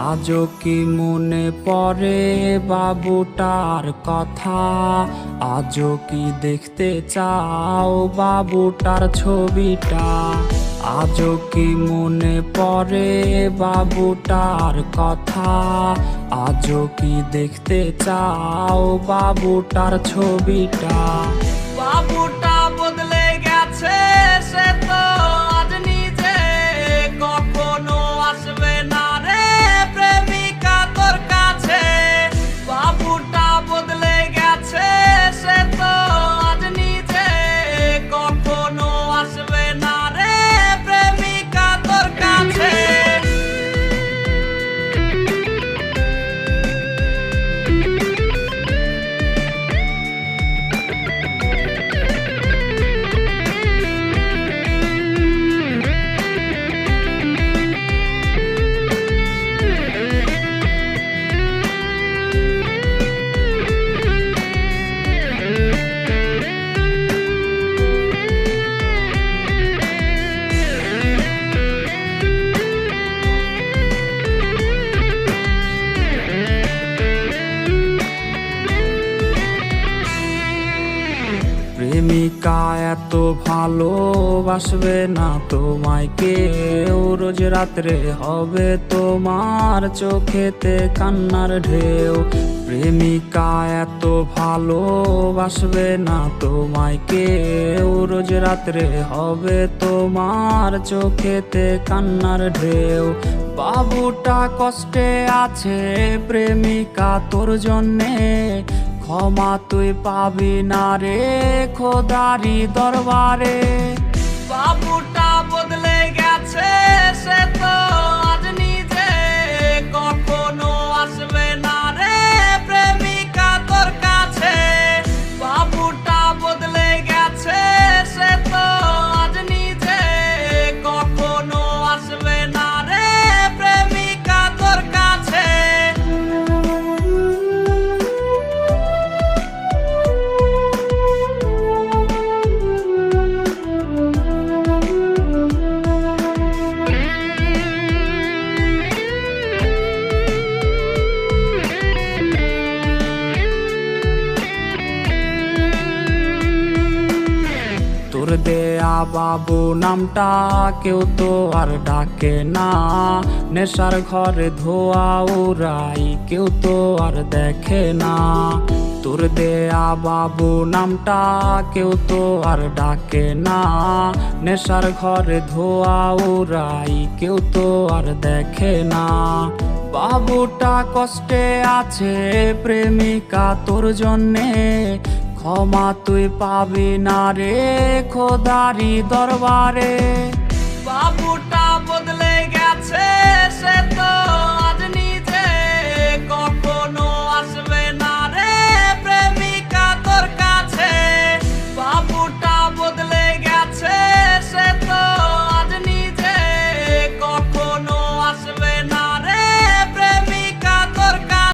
আজও কি মনে পড়ে বাবুটার কথা? আজও কি দেখতে চাও বাবুটার ছবিটা? আজও কি মনে পড়ে বাবুটার কথা? আজও কি দেখতে চাও বাবুটার ছবিটা? বাবুটা বদলে গেছে, সে তো আজ নিজে কখনো আসবে না রে প্রেমিকা তোর কাছে। বাবুটা বদলে গেছে, সে তো আজ নিজে কখনো আসবে না রে প্রেমিকা তোর কাছে। প্রেমিকা এত ভালোবাসবে না তোমায় কেউ, রোজ রাত্রে হবে তোমার চোখেতে কান্নার ঢেউ। প্রেমিকা এত ভালোবাসবে না তোমায় কেউ, রোজ রাত্রে হবে তোমার চোখেতে কান্নার ঢেউ। বাবুটা কষ্টে আছে প্রেমিকা তোর জন্যে, ক্ষমা তুই পাবি না রে খোদারি দরবারে। বাবুটা বদলে গেছে, সে তো আজ নিজে কখনো আসবে না রে প্রেমিকা তোর কাছে। বাবুটা বদলে গেছে, সে তো আজ নিজে কখনো আসবে না রে প্রেমিকা তোর কাছে। তোর দেয়া বাবু নামটা কেউ তো আর ডাকে না, নেশার ঘরে ধোয়া উড়াই কেউ তো আর দেখে না। তোর দেয়া বাবু নামটা কেউ তো আর ডাকে না, নেশার ঘরে ধোয়া উড়াই কেউ তো আর দেখে না। বাবুটা কষ্টে আছে প্রেমিকা তোর জন্যে, ক্ষমা তুই পাবি না রে খোদারি দরবারে। বাবুটা বদলে গেছে, সে তো